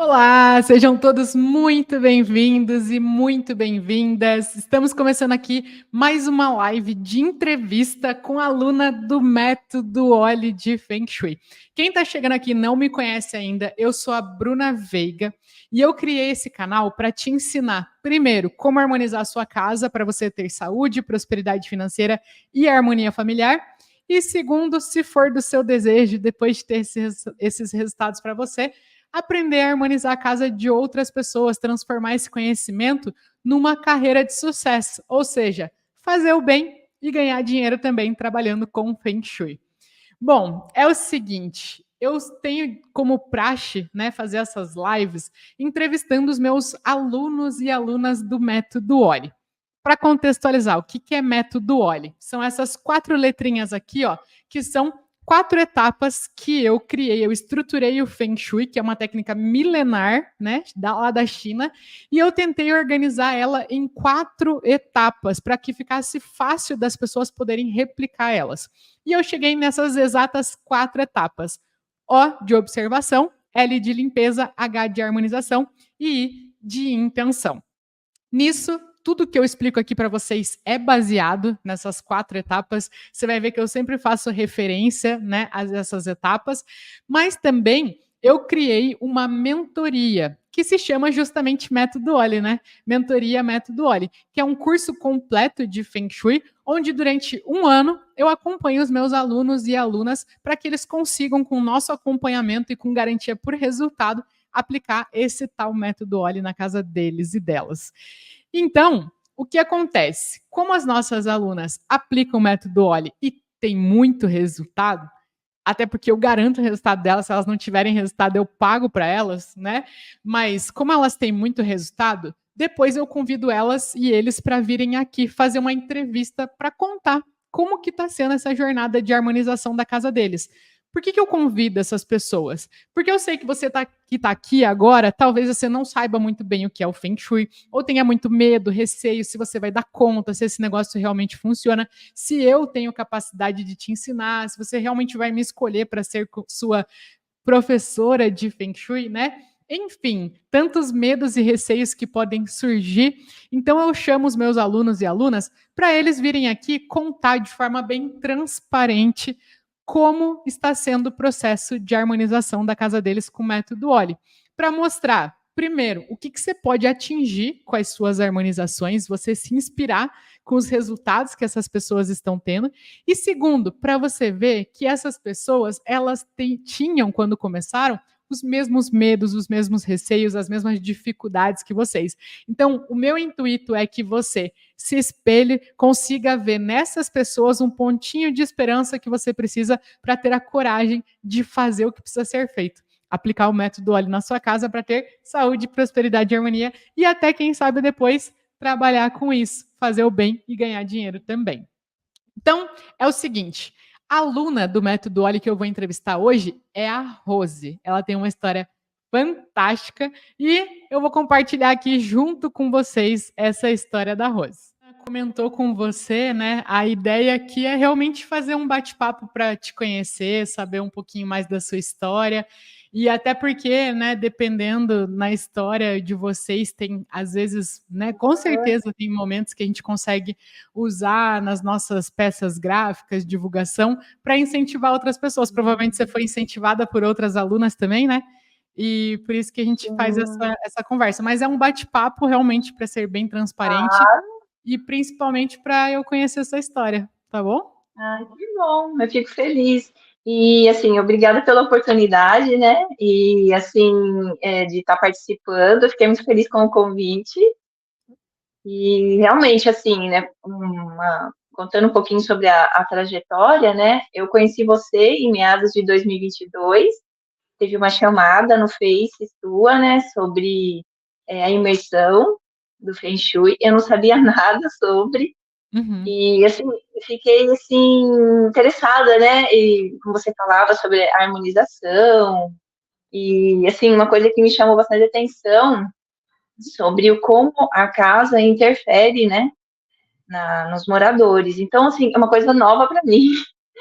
Olá, sejam todos muito bem-vindos e muito bem-vindas. Estamos começando aqui mais uma live de entrevista com a aluna do Método Oli de Feng Shui. Quem está chegando aqui e não me conhece ainda, eu sou a Bruna Veiga e eu criei esse canal para te ensinar, primeiro, como harmonizar a sua casa para você ter saúde, prosperidade financeira e harmonia familiar. E segundo, se for do seu desejo, depois de ter esses resultados para você, aprender a harmonizar a casa de outras pessoas, transformar esse conhecimento numa carreira de sucesso, ou seja, fazer o bem e ganhar dinheiro também trabalhando com Feng Shui. Bom, é o seguinte, eu tenho como praxe, né, fazer essas lives entrevistando os meus alunos e alunas do Método Oli. Para contextualizar, o que é Método Oli? São essas 4 letrinhas aqui, ó, que são 4 etapas que eu criei, eu estruturei o Feng Shui, que é uma técnica milenar, né, lá da China, e eu tentei organizar ela em 4 etapas para que ficasse fácil das pessoas poderem replicar elas. E eu cheguei nessas exatas 4 etapas: O de observação, L de limpeza, H de harmonização e I de intenção. Nisso, tudo que eu explico aqui para vocês é baseado nessas 4 etapas. Você vai ver que eu sempre faço referência, né, a essas etapas, mas também eu criei uma mentoria que se chama justamente Método Oli, né? Mentoria Método Oli, que é um curso completo de Feng Shui, onde durante um ano eu acompanho os meus alunos e alunas para que eles consigam, com o nosso acompanhamento e com garantia por resultado, aplicar esse tal Método Oli na casa deles e delas. Então, o que acontece? Como as nossas alunas aplicam o método Oli e tem muito resultado, até porque eu garanto o resultado delas, se elas não tiverem resultado, eu pago para elas, né? Mas como elas têm muito resultado, depois eu convido elas e eles para virem aqui fazer uma entrevista para contar como que está sendo essa jornada de harmonização da casa deles. Por que eu convido essas pessoas? Porque eu sei que você que está aqui agora, talvez você não saiba muito bem o que é o Feng Shui, ou tenha muito medo, receio, se você vai dar conta, se esse negócio realmente funciona, se eu tenho capacidade de te ensinar, se você realmente vai me escolher para ser sua professora de Feng Shui, né? Enfim, tantos medos e receios que podem surgir. Então, eu chamo os meus alunos e alunas para eles virem aqui contar de forma bem transparente como está sendo o processo de harmonização da casa deles com o método Oli. Para mostrar, primeiro, o que você pode atingir com as suas harmonizações, você se inspirar com os resultados que essas pessoas estão tendo. E segundo, para você ver que essas pessoas, elas tinham, quando começaram, os mesmos medos, os mesmos receios, as mesmas dificuldades que vocês. Então, o meu intuito é que você se espelhe, consiga ver nessas pessoas um pontinho de esperança que você precisa para ter a coragem de fazer o que precisa ser feito. Aplicar o método Oli na sua casa para ter saúde, prosperidade e harmonia e até, quem sabe, depois trabalhar com isso, fazer o bem e ganhar dinheiro também. Então, é o seguinte, a aluna do Método Oli que eu vou entrevistar hoje é a Rose. Ela tem uma história fantástica e eu vou compartilhar aqui junto com vocês essa história da Rose. Comentou com você, né? A ideia aqui é realmente fazer um bate-papo para te conhecer, saber um pouquinho mais da sua história. E até porque, né, dependendo na história de vocês, tem às vezes, né, com certeza tem momentos que a gente consegue usar nas nossas peças gráficas, divulgação, para incentivar outras pessoas. Provavelmente você foi incentivada por outras alunas também, né? E por isso que a gente faz essa conversa. Mas é um bate-papo realmente para ser bem transparente e principalmente para eu conhecer essa história, tá bom? Ai, que bom, eu fico feliz. E, assim, obrigada pela oportunidade, né? E, assim, de estar participando. Eu fiquei muito feliz com o convite. E, realmente, assim, né? Contando um pouquinho sobre a trajetória, né? Eu conheci você em meados de 2022. Teve uma chamada no Face sua, né? Sobre a imersão do Feng Shui. Eu não sabia nada sobre. Uhum. E, assim, fiquei, assim, interessada, né? E como você falava sobre a harmonização. E, assim, uma coisa que me chamou bastante atenção sobre o como a casa interfere, né? Nos moradores. Então, assim, é uma coisa nova para mim.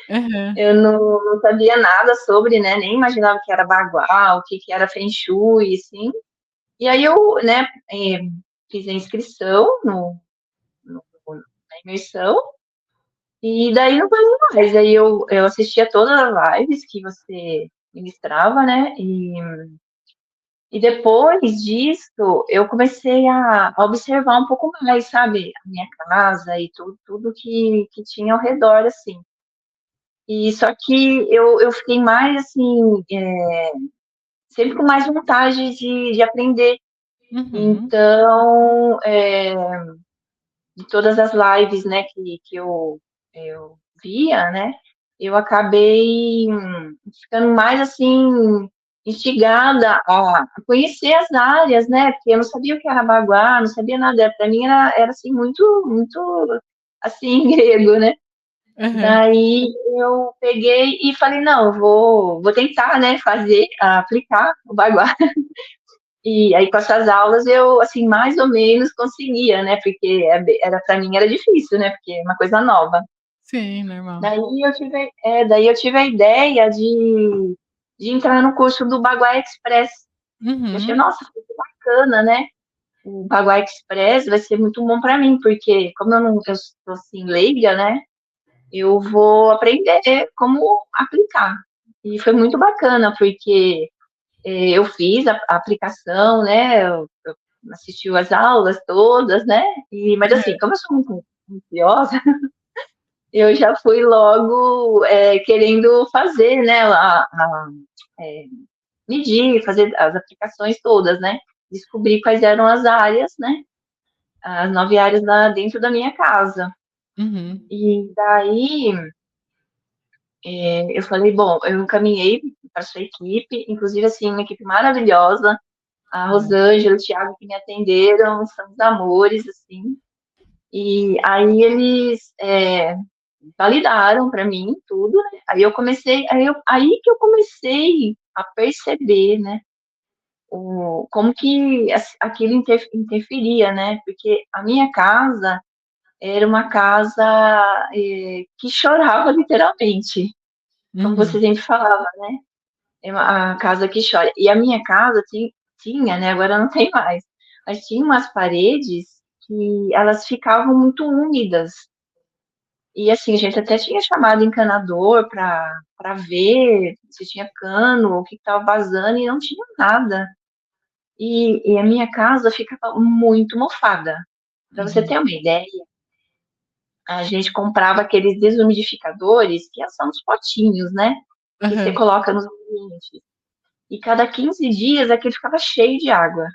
Aham. Eu não sabia nada sobre, né? Nem imaginava que era bagual, o que, que era Feng Shui, assim. E aí eu, né, fiz a inscrição na imersão, e daí não foi mais. Aí eu assistia todas as lives que você ministrava, né? E depois disso, eu comecei a observar um pouco mais, sabe? A minha casa e tudo que tinha ao redor, assim. E só que eu fiquei mais, assim, sempre com mais vontade de aprender. Uhum. Então, de todas as lives, né, que eu via, né, eu acabei ficando mais, assim, instigada a conhecer as áreas, né, porque eu não sabia o que era Baguá, não sabia nada, para mim era, assim, muito, assim, grego, né. Aham. Daí eu peguei e falei, não, vou tentar, né, aplicar o Baguá. E aí, com essas aulas, eu, assim, mais ou menos conseguia, né? Porque era para mim era difícil, né? Porque é uma coisa nova. Sim, normal. Daí eu tive a ideia de entrar no curso do Baguá Express. Eu achei, Uhum. nossa, que bacana, né? O Baguá Express vai ser muito bom para mim, porque como eu sou assim leiga, né? Eu vou aprender como aplicar. E foi muito bacana, porque eu fiz a aplicação, né? Eu assisti as aulas todas, né? Mas assim, como eu sou muito ansiosa, eu já fui logo querendo fazer, né? É, medir, fazer as aplicações todas, né? Descobrir quais eram as áreas, né? As 9 áreas dentro da minha casa. Uhum. E daí eu falei, bom, eu encaminhei para sua equipe, inclusive assim, uma equipe maravilhosa, a Ó. Rosângela, o Thiago que me atenderam, são os amores, assim. E aí eles validaram para mim tudo, né? Aí que eu comecei a perceber, né? Como que aquilo interferia, né? Porque a minha casa era uma casa que chorava literalmente, como você Uhum. sempre falava, né? A casa que chora. E a minha casa tinha, né? Agora não tem mais, mas tinha umas paredes que elas ficavam muito úmidas. E assim, a gente até tinha chamado encanador para ver se tinha cano, o que estava vazando, e não tinha nada. E a minha casa ficava muito mofada. Para você Uhum. ter uma ideia, a gente comprava aqueles desumidificadores, que são os potinhos, né? Que você Aham. coloca nos ambientes. E cada 15 dias aquele ficava cheio de água.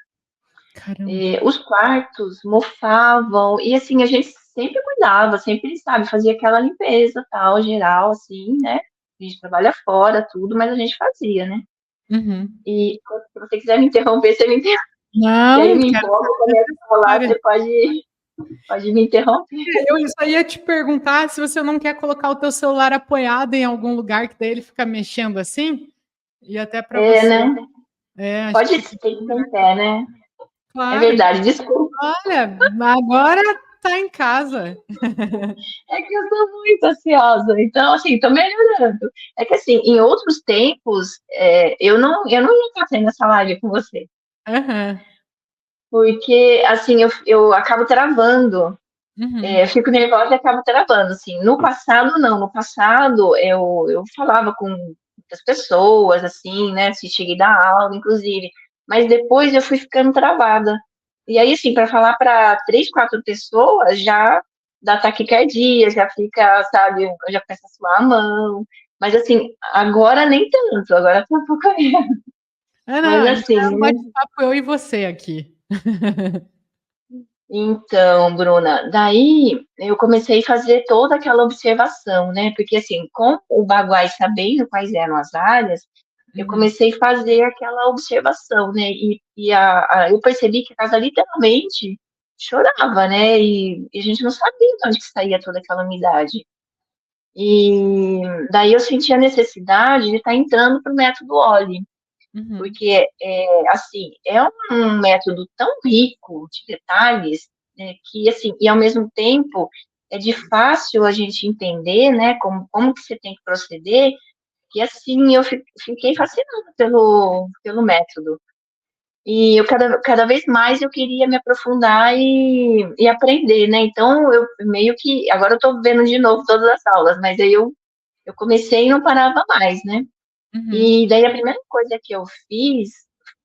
Caramba. Os quartos mofavam, e assim, a gente sempre cuidava, sempre, sabe, fazia aquela limpeza, tal, geral, assim, né? A gente trabalha fora, tudo, mas a gente fazia, né? Uhum. E se você quiser me interromper, você me interrompe, que aí eu Não, me quero empolgo, eu saber começo dessa a falar, história. você pode me interromper. Eu só ia te perguntar se você não quer colocar o teu celular apoiado em algum lugar que daí ele fica mexendo assim. E até para É, você. né? Acho Pode que ser fica que melhor. tem pé, né? É Claro. verdade, desculpa. Olha, agora tá em casa. É que eu sou muito ansiosa, então, assim, tô melhorando. É que, assim, em outros tempos, eu não ia estar tendo essa live com você. Aham. Porque, assim, eu acabo travando. Eu Uhum. fico nervosa e acabo travando, assim. No passado, não. No passado, eu falava com muitas pessoas, assim, né? Se cheguei da aula, inclusive. Mas depois eu fui ficando travada. E aí, assim, para falar para 3, 4 pessoas, já dá taquicardia, já fica, sabe, já começa a suar a mão. Mas, assim, agora nem tanto. Agora tá um pouco menos. Ah, Mas, não, então é um assim, bate-papo eu e você aqui. então, Bruna, daí eu comecei a fazer toda aquela observação, né? Porque assim, com o Baguai sabendo quais eram as áreas, eu Uhum. comecei a fazer aquela observação, né? E eu percebi que a casa literalmente chorava, né? E a gente não sabia de onde que saía toda aquela umidade. E daí eu senti a necessidade de estar entrando para o método Oli, Uhum. porque assim é um método tão rico de detalhes, que assim e ao mesmo tempo é de fácil a gente entender, né, como que você tem que proceder, e assim eu fiquei fascinada pelo método. E eu cada vez mais eu queria me aprofundar e aprender, né? Então eu meio que agora eu tô vendo de novo todas as aulas, mas aí eu comecei e não parava mais, né? Uhum. E daí a primeira coisa que eu fiz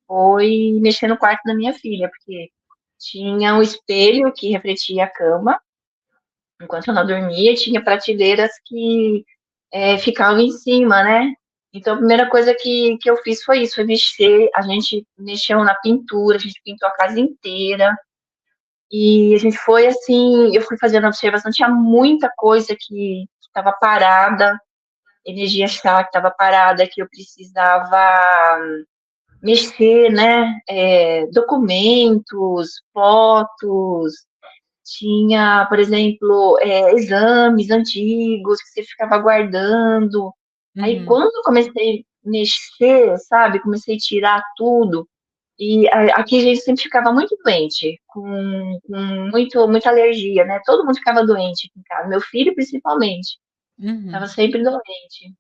foi mexer no quarto da minha filha, porque tinha um espelho que refletia a cama enquanto ela dormia, tinha prateleiras que ficavam em cima, né? Então, a primeira coisa que eu fiz foi isso, foi mexer, a gente mexeu na pintura, a gente pintou a casa inteira, e a gente foi assim, eu fui fazendo observação, tinha muita coisa que estava parada, energia chata que estava parada, que eu precisava mexer, né? Documentos, fotos, tinha, por exemplo, exames antigos que você ficava guardando. Aí, Uhum. quando eu comecei a mexer, sabe, comecei a tirar tudo, e aqui a gente sempre ficava muito doente, com muita alergia, né? Todo mundo ficava doente aqui em casa, meu filho principalmente, estava Uhum. sempre doente.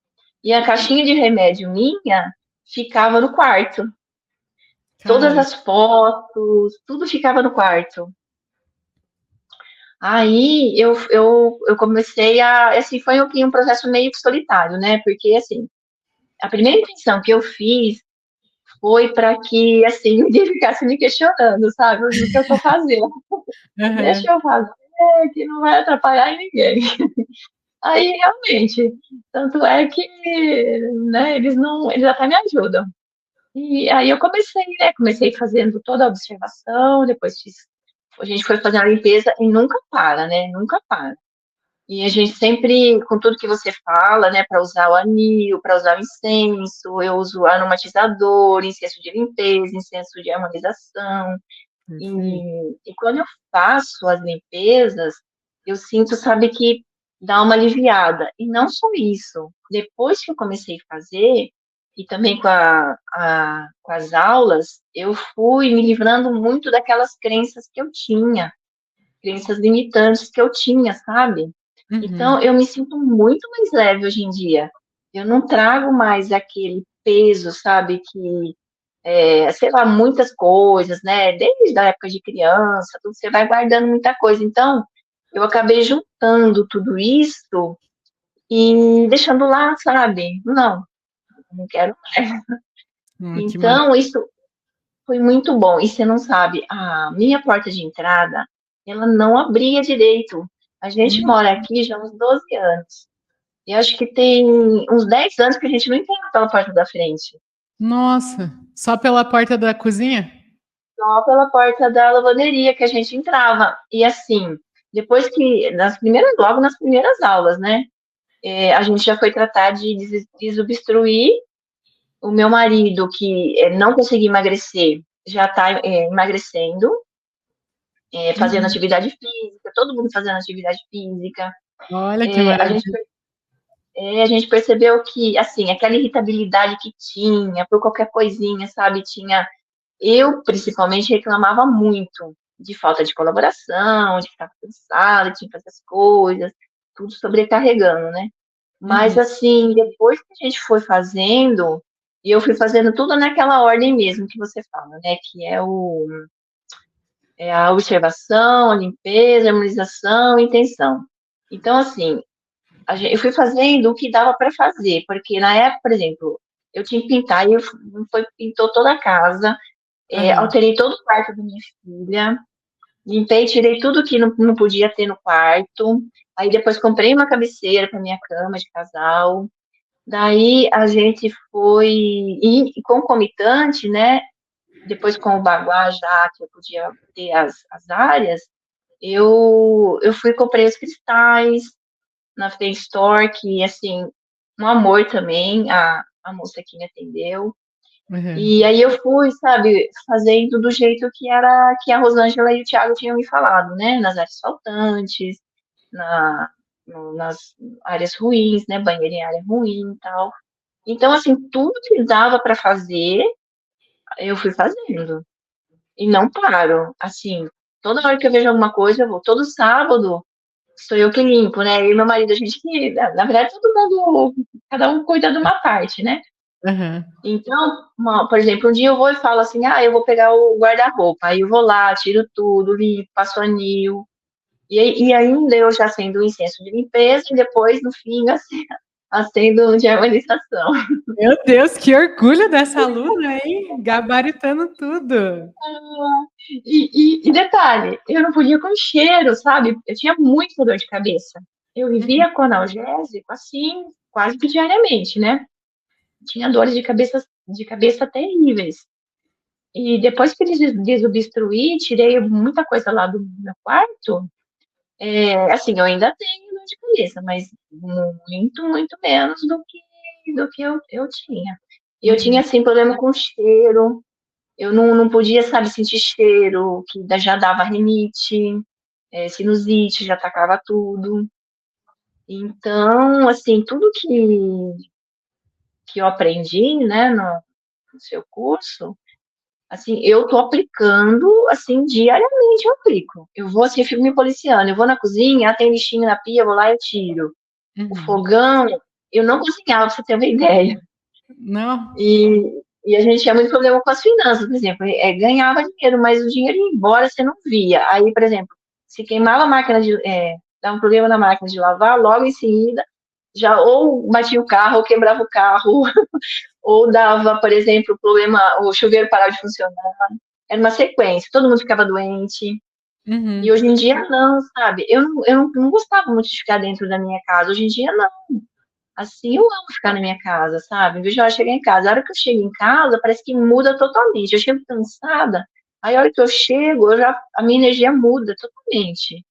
E a caixinha de remédio minha ficava no quarto. Todas Cara. as fotos, tudo ficava no quarto. Aí eu comecei assim, foi um processo meio que solitário, né? Porque, assim, a primeira intenção que eu fiz foi para que, assim, ninguém ficasse me questionando, sabe? O que eu tô fazendo. Aham. Deixa eu fazer, que não vai atrapalhar ninguém. Aí, realmente, tanto é que, né, eles até me ajudam. E aí eu comecei, né? Comecei fazendo toda a observação, depois a gente foi fazendo a limpeza e nunca para, né? Nunca para. E a gente sempre, com tudo que você fala, né, para usar o anil, para usar o incenso, eu uso aromatizador, incenso de limpeza, incenso de harmonização. Perfeito. E quando eu faço as limpezas, eu sinto, sabe, que dá uma aliviada. E não só isso, depois que eu comecei a fazer, e também com as aulas, eu fui me livrando muito daquelas crenças que eu tinha, crenças limitantes que eu tinha, sabe? Uhum. Então, eu me sinto muito mais leve hoje em dia. Eu não trago mais aquele peso, sabe, que, sei lá, muitas coisas, né? Desde a época de criança, tudo, você vai guardando muita coisa. Então, eu acabei juntando tudo isso e deixando lá, sabe? Não quero mais. Que maravilha. Então, isso foi muito bom. E você não sabe, a minha porta de entrada, ela não abria direito. A gente mora aqui já há uns 12 anos. E acho que tem uns 10 anos que a gente não entra pela porta da frente. Nossa, só pela porta da cozinha? Só pela porta da lavanderia que a gente entrava. E assim, depois que, logo nas primeiras aulas, né? A gente já foi tratar de desobstruir. O meu marido, que não conseguia emagrecer, já está emagrecendo, fazendo Uhum. atividade física, todo mundo fazendo atividade física. Olha que É, a gente maravilha. a gente percebeu que, assim, aquela irritabilidade que tinha por qualquer coisinha, sabe? Eu, principalmente, reclamava muito de falta de colaboração, de ficar cansada, de fazer as coisas, tudo sobrecarregando, né? Mas, Uhum. assim, depois que a gente foi fazendo, e eu fui fazendo tudo naquela ordem mesmo que você fala, né? Que é a observação, a limpeza, a harmonização e intenção. Então, assim, eu fui fazendo o que dava para fazer, porque na época, por exemplo, eu tinha que pintar e pintou toda a casa, Aham. alterei todo o quarto da minha filha, limpei, tirei tudo que não podia ter no quarto. Aí depois comprei uma cabeceira para minha cama de casal. Daí a gente foi, e concomitante, né? Depois com o baguá já, que eu podia ter as áreas, eu fui e comprei os cristais, na Play Store, que, assim, um amor também, a moça que me atendeu. Aham. E aí eu fui, sabe, fazendo do jeito que a Rosângela e o Thiago tinham me falado, né? Nas áreas faltantes, nas áreas ruins, né? Banheiro em área ruim e tal. Então, assim, tudo que dava para fazer, eu fui fazendo. E não paro. Assim, toda hora que eu vejo alguma coisa, eu vou. Todo sábado, sou eu que limpo, né? Eu e meu marido, a gente que, na verdade, todo mundo, cada um cuida de uma parte, né? Aham. Então, por exemplo, um dia eu vou e falo assim, eu vou pegar o guarda-roupa, aí eu vou lá, tiro tudo, limpo, passo anil, e ainda eu já acendo o incenso de limpeza e depois, no fim, acendo o de harmonização. Meu Deus, que orgulho dessa aluna, hein? Gabaritando tudo. E detalhe, eu não podia com cheiro, sabe? Eu tinha muita dor de cabeça. Eu Uhum. vivia com analgésico, assim, quase que diariamente, né? Tinha dores de cabeça terríveis. E depois que eles desobstruí, tirei muita coisa lá do meu quarto, assim, eu ainda tenho dor de cabeça, mas muito, muito menos do que eu tinha. E eu tinha, Uhum. assim, problema com cheiro, eu não podia, sabe, sentir cheiro, que já dava rinite, sinusite, já atacava tudo. Então, assim, tudo que eu aprendi, né, no seu curso, assim, eu tô aplicando, assim, diariamente eu aplico. Eu vou, assim, eu fico me policiando. Eu vou na cozinha, tem lixinho na pia, eu vou lá e eu tiro. O Uhum. fogão, eu não cozinhava, pra você ter uma ideia. Não. E a gente tinha muito problema com as finanças, por exemplo, ganhava dinheiro, mas o dinheiro ia embora, você não via. Aí, por exemplo, se queimava a máquina dava um problema na máquina de lavar, logo em seguida, já ou batia o carro, ou quebrava o carro, ou dava, por exemplo, problema, o chuveiro parava de funcionar. Era uma sequência, todo mundo ficava doente. E Uhum. hoje em dia, não, sabe? Eu não gostava muito de ficar dentro da minha casa. Hoje em dia, não. Assim, eu amo ficar na minha casa, sabe? Em vez de eu chegar em casa. A hora que eu chego em casa, parece que muda totalmente. Eu chego cansada, aí a hora que eu chego, a minha energia muda totalmente.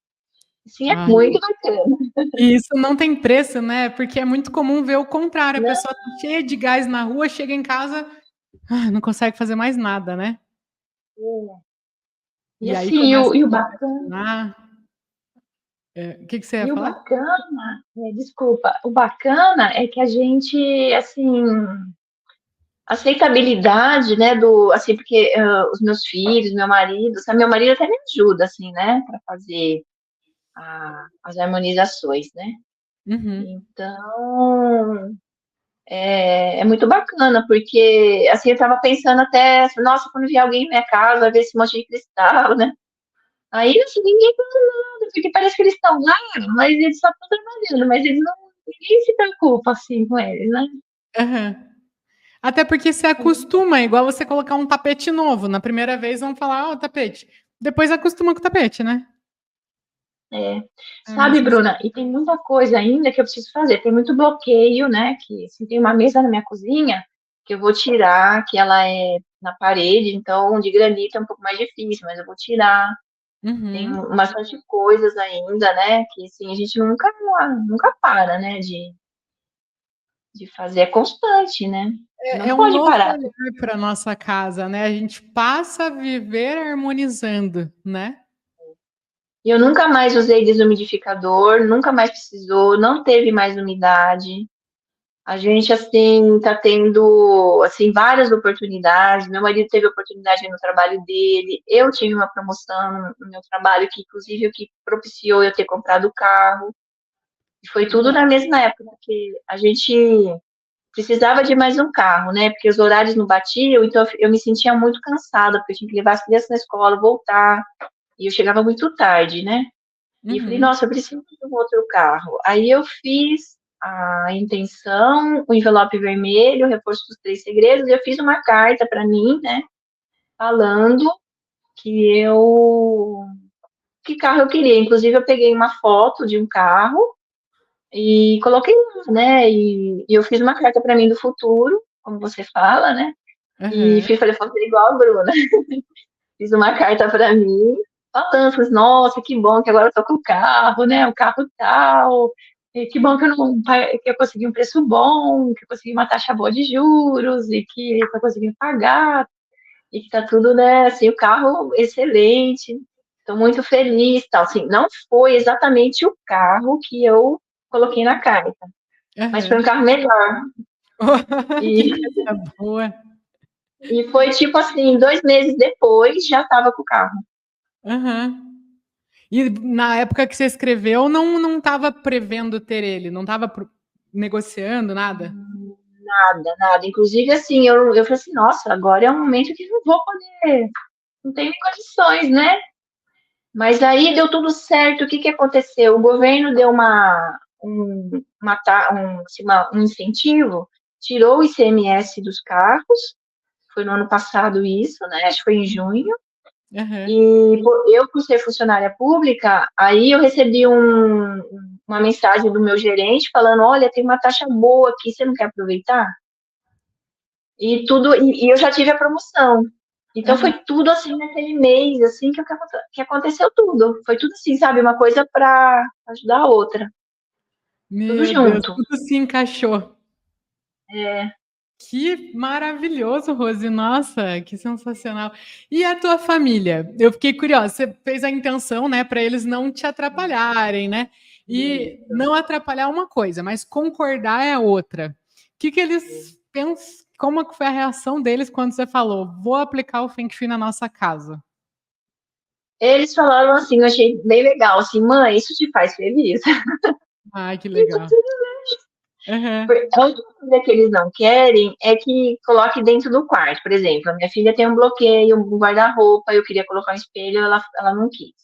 Assim, é Ai, muito bacana. e isso não tem preço, né? Porque é muito comum ver o contrário. A Né? pessoa tá cheia de gás na rua, chega em casa, não consegue fazer mais nada, né? E E aí assim, começa e o a bacana, questionar. O que que você ia e o falar? bacana, desculpa, o bacana é que a gente, assim, aceitabilidade, né, assim, porque os meus filhos, meu marido, sabe, meu marido até me ajuda, assim, né, para fazer as harmonizações, né? Uhum. Então, é muito bacana, porque, assim, eu tava pensando até, assim, nossa, quando vier alguém na minha casa, vai ver esse monte de cristal, né? Aí, assim, ninguém fala nada, porque parece que eles estão lá, mas eles só estão trabalhando, mas eles não, ninguém se preocupa, assim, com eles, né? Aham. Até porque se acostuma, é igual você colocar um tapete novo. Na primeira vez vão falar, ó, tapete. Depois acostuma com o tapete, né? É. É a Sabe, mesma. Bruna, e tem muita coisa ainda que eu preciso fazer. Tem muito bloqueio, né? Que assim, tem uma mesa na minha cozinha que eu vou tirar, que ela é na parede, então de granito é um pouco mais difícil, mas eu vou tirar. Tem Uhum. bastante coisas ainda, né? Que assim, a gente nunca para, né? De fazer. É constante, né? Não É um pode novo parar. olhar para nossa casa, né? A gente passa a viver harmonizando, né? E eu nunca mais usei desumidificador, nunca mais precisou, não teve mais umidade. A gente, assim, está tendo, assim, várias oportunidades. Meu marido teve oportunidade no trabalho dele. Eu tive uma promoção no meu trabalho, que inclusive o que propiciou eu ter comprado o carro. E foi tudo na mesma época, porque a gente precisava de mais um carro, né? Porque os horários não batiam, então eu me sentia muito cansada, porque eu tinha que levar as crianças na escola, voltar. E eu chegava muito tarde, né? E eu falei, Uhum. nossa, eu preciso de um outro carro. Aí eu fiz a intenção, o envelope vermelho, o reforço dos 3 segredos, e eu fiz uma carta para mim, né, falando que que carro eu queria. Inclusive, eu peguei uma foto de um carro e coloquei lá, né, e eu fiz uma carta para mim do futuro, como você fala, né, e Aham. falei, fazer igual a Bruna. Fiz uma carta para mim, falando, falei, nossa, que bom que agora eu tô com o carro, né? O carro tal. E que bom que que eu consegui um preço bom, que eu consegui uma taxa boa de juros e que eu tô conseguindo pagar e que tá tudo, né? Assim, o carro excelente. Estou muito feliz, tal. Assim, não foi exatamente o carro que eu coloquei na carta, mas foi um Aham. carro melhor. Que E, coisa boa. e foi tipo assim, 2 meses depois já estava com o carro. Aham. E na época que você escreveu, não estava prevendo ter ele, não estava negociando nada? Nada, nada. Inclusive, assim, eu falei assim, nossa, agora é um momento que eu não vou poder, não tem nem condições, né? Mas aí deu tudo certo. O que que aconteceu? O governo deu um incentivo, tirou o ICMS dos carros, foi no ano passado isso, né? Acho que foi em junho. Uhum. E eu, por ser funcionária pública, aí eu recebi uma mensagem do meu gerente falando: olha, tem uma taxa boa aqui, você não quer aproveitar? E eu já tive a promoção. Então Uhum. foi tudo assim naquele mês, assim, que aconteceu tudo. Foi tudo assim, sabe? Uma coisa para ajudar a outra. Tudo Meu Deus, junto. tudo se encaixou. É, Que maravilhoso, Rose. Nossa, que sensacional. E a tua família? Eu fiquei curiosa. Você fez a intenção, né, para eles não te atrapalharem, né? E isso. não atrapalhar é uma coisa, mas concordar é outra. O que que eles pensam? Como que foi a reação deles quando você falou, vou aplicar o Feng Shui na nossa casa? Eles falaram assim, eu achei bem legal, assim, mãe, isso te faz feliz? Ai, que Isso legal. tudo. Uhum, A única coisa que eles não querem é que coloque dentro do quarto. Por exemplo, a minha filha tem um bloqueio, um guarda-roupa, eu queria colocar um espelho, ela não quis.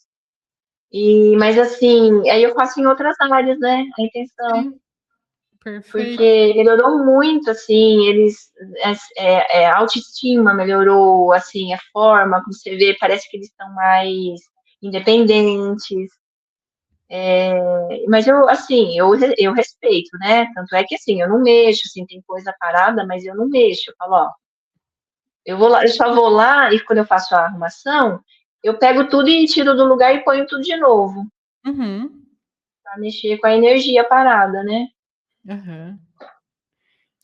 Mas assim, aí eu faço em outras áreas, né? A intenção. sim, perfeito. Porque melhorou muito, assim, a autoestima melhorou, assim, a forma como você vê, parece que eles estão mais independentes. Mas eu, assim, eu respeito, né? Tanto é que, assim, eu não mexo, assim, tem coisa parada, mas eu não mexo. Eu falo, ó, eu vou lá, eu só vou lá e quando eu faço a arrumação, eu pego tudo e tiro do lugar e ponho tudo de novo, Uhum, pra mexer com a energia parada, né? uhum.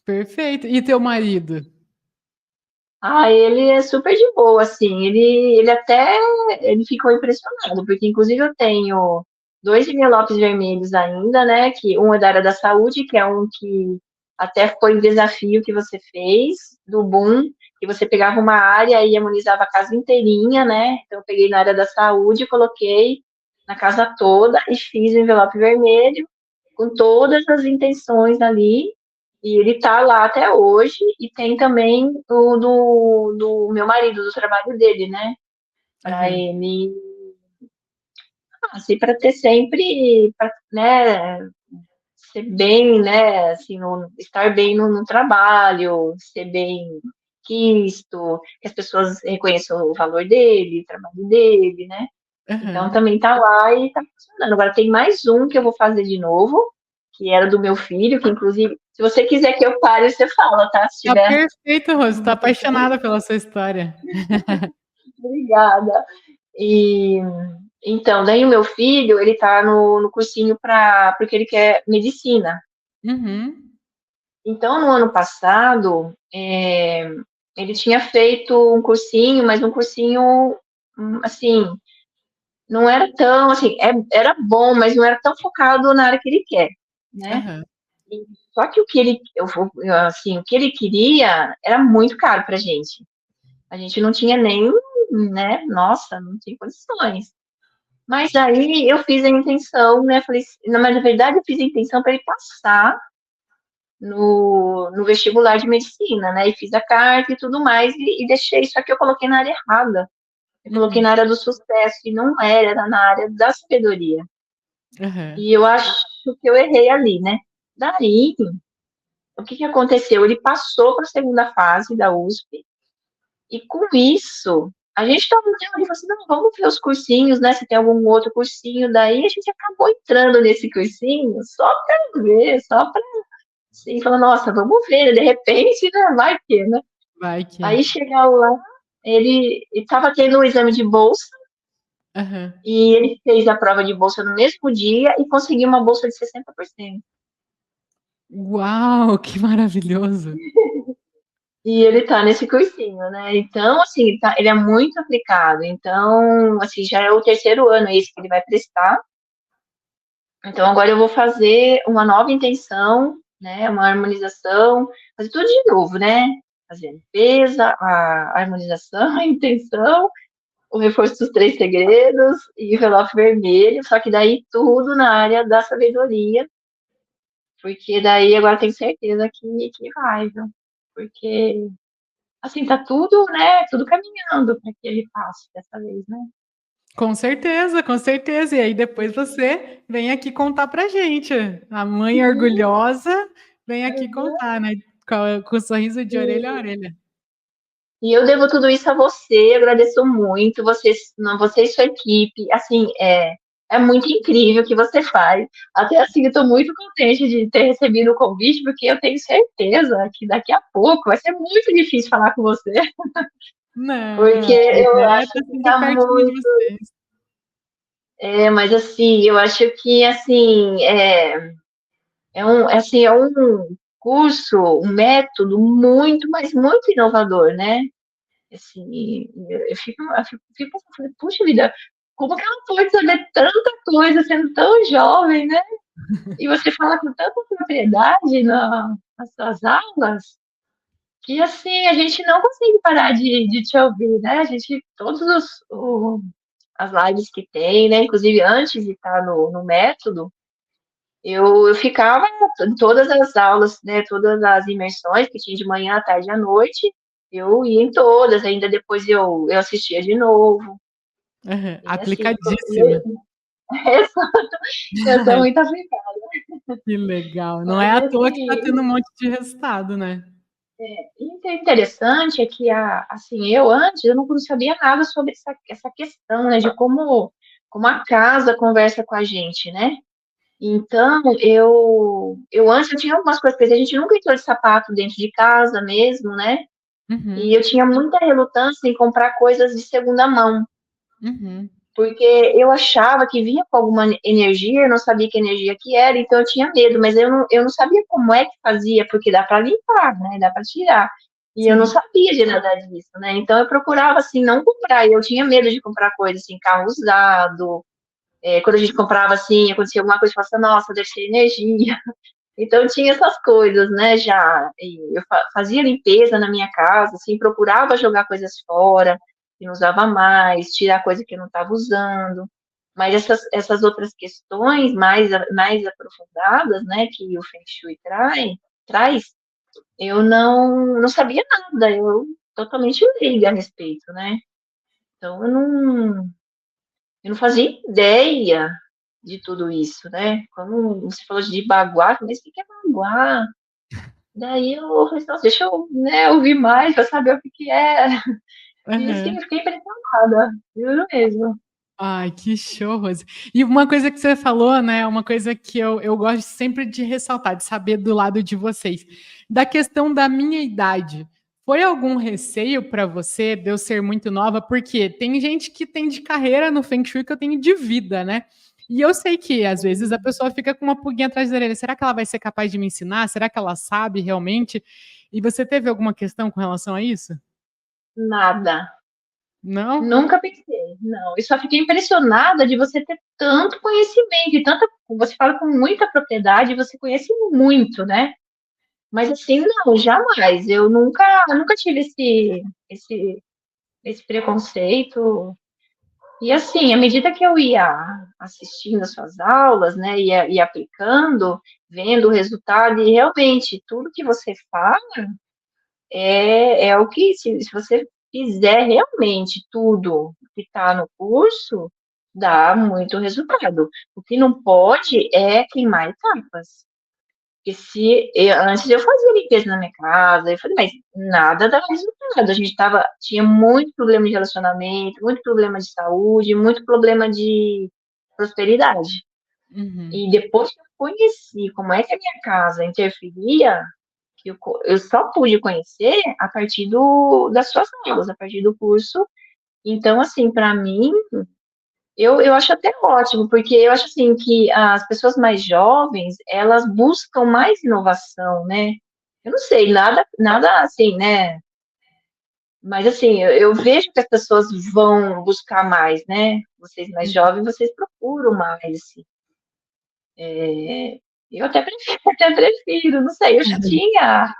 Perfeito. E teu marido? Ah, ele é super de boa, assim. Ele ficou impressionado, porque inclusive eu tenho dois envelopes vermelhos ainda, né? Que um é da área da saúde, que é um que até foi um desafio que você fez, do Boom, que você pegava uma área e imunizava a casa inteirinha, né? Então eu peguei na área da saúde, coloquei na casa toda e fiz o envelope vermelho com todas as intenções ali. E ele tá lá até hoje, e tem também o do meu marido, do trabalho dele, né? Para Uhum, ele, assim, para ter sempre, né, ser bem, né, assim, estar bem no trabalho, ser bem quisto, que as pessoas reconheçam o valor dele, o trabalho dele, né? Então uhum. também tá lá e tá funcionando. Agora tem mais um que eu vou fazer de novo, que era do meu filho, que inclusive, se você quiser que eu pare, você fala, tá? Se Tá tiver. perfeito, Rose. Tô apaixonada pela sua história. Obrigada. E então, daí o meu filho, ele tá no cursinho porque ele quer medicina. Uhum, Então, no ano passado, ele tinha feito um cursinho, mas um cursinho, assim, não era tão, assim, era bom, mas não era tão focado na área que ele quer, né? uhum, Só que assim, o que ele queria era muito caro pra gente. A gente não tinha nem, né? Nossa, não tinha condições. Mas aí eu fiz a intenção, né? Falei, não, mas na verdade eu fiz a intenção para ele passar no vestibular de medicina, né? E fiz a carta e tudo mais, e deixei, só que eu coloquei na área errada. Eu coloquei uhum, na área do sucesso, e não era na área da sabedoria. uhum, E eu acho que eu errei ali, né? Daí, o que que aconteceu? Ele passou para a segunda fase da USP, e com isso, a gente estava ali, falou assim, não, vamos ver os cursinhos, né? Se tem algum outro cursinho. Daí a gente acabou entrando nesse cursinho só para ver, só para assim, falar, nossa, vamos ver, né? De repente, né? Vai que, né? vai que. Aí chega lá, ele estava tendo um exame de bolsa Uhum. e ele fez a prova de bolsa no mesmo dia e conseguiu uma bolsa de 60%. Uau, que maravilhoso. E ele tá nesse cursinho, né? Então, assim, ele é muito aplicado. Então, assim, já é o terceiro ano esse que ele vai prestar. Então, agora eu vou fazer uma nova intenção, né? Uma harmonização, fazer tudo de novo, né? Fazer a limpeza, a harmonização, a intenção o reforço dos três segredos e envelope vermelho, só que daí tudo na área da sabedoria, porque daí agora tenho certeza que vai, viu? Porque, assim, tá tudo, né, tudo caminhando para que ele passe dessa vez, né? Com certeza, com certeza. E aí depois você vem aqui contar pra gente. A mãe Sim, orgulhosa vem aqui contar, né? Com o sorriso de orelha a sim. orelha. E eu devo tudo isso a você, agradeço muito, você e sua equipe, assim, é muito incrível o que você faz. Até assim, eu estou muito contente de ter recebido o convite, porque eu tenho certeza que daqui a pouco vai ser muito difícil falar com você, porque Não, a eu ideia é acho estar que sempre está pertinho de muito. vocês. Mas assim, eu acho que assim, é um curso, um método muito, mas muito inovador, né? Assim, eu fico pensando, falei, puxa vida, como que ela pode saber tanta coisa sendo tão jovem, né? E você fala com tanta propriedade nas suas aulas, que assim, a gente não consegue parar de te ouvir, né? A gente, as lives que tem, né? Inclusive antes de estar no método, eu ficava em todas as aulas, né? Todas as imersões que tinha de manhã, à tarde e à noite, eu ia em todas, ainda depois eu assistia de novo. Aham, E assim, aplicadíssima. eu sou muito aplicada. Que legal. Não é Mas à toa que está tendo um assim, monte de resultado, né? o que é interessante é que assim, eu antes eu não sabia nada sobre essa questão, né, de como a casa conversa com a gente, né? Então, eu antes eu tinha algumas coisas, porque a gente nunca entrou de sapato dentro de casa mesmo, né? E Uhum, eu tinha muita relutância em comprar coisas de segunda mão. uhum. Porque eu achava que vinha com alguma energia, eu não sabia que energia que era, então eu tinha medo, mas eu não sabia como é que fazia, porque dá para limpar, né? Dá para tirar. E eu não Sim, sabia de nada disso, né? Então eu procurava, assim, não comprar, e eu tinha medo de comprar coisa, assim, carro usado. Quando a gente comprava, assim, acontecia alguma coisa, eu falava, assim, nossa, deve ser energia. Então tinha essas coisas, né, já. E eu fazia limpeza na minha casa, assim, procurava jogar coisas fora, que não usava mais, tirar coisa que eu não estava usando. Mas essas outras questões mais aprofundadas, né, que o Feng Shui traz, eu não sabia nada, eu totalmente leiga a respeito, né? Então eu não fazia ideia de tudo isso, né? Quando você falou de baguá, mas o que é baguá? Daí eu falei, nossa, deixa eu, né, ouvir mais para saber o que que é. E assim, aham. eu fiquei impressionada, juro mesmo. Ai, que show, Rose. E uma coisa que você falou, né? Uma coisa que eu gosto sempre de ressaltar, de saber do lado de vocês, da questão da minha idade. Foi algum receio para você de eu ser muito nova? Porque tem gente que tem de carreira no Feng Shui que eu tenho de vida, né? E eu sei que às vezes a pessoa fica com uma pulguinha atrás da orelha. Será que ela vai ser capaz de me ensinar? Será que ela sabe realmente? E você teve alguma questão com relação a isso? Nada. Não? Nunca pensei, não. Eu só fiquei impressionada de você ter tanto conhecimento e tanta. Você fala com muita propriedade, você conhece muito, né? Mas assim, não, jamais. Eu nunca tive esse preconceito. E assim, à medida que eu ia assistindo as suas aulas, né, ia aplicando, vendo o resultado, e realmente tudo que você fala é o que, se você fizer realmente tudo que está no curso, dá muito resultado. O que não pode é queimar etapas. Porque antes eu fazia limpeza na minha casa, eu falei, mas nada dava resultado. A gente tinha muito problema de relacionamento, muito problema de saúde, muito problema de prosperidade. Uhum. E depois que eu conheci como é que a minha casa interferia, eu só pude conhecer a partir das suas aulas, a partir do curso. Então, assim, para mim, eu acho até ótimo, porque eu acho assim que as pessoas mais jovens, elas buscam mais inovação, né? Eu não sei, nada assim, né? Mas assim, eu vejo que as pessoas vão buscar mais, né? Vocês mais jovens, vocês procuram mais, assim. Eu até prefiro, até prefiro, não sei, eu já tinha,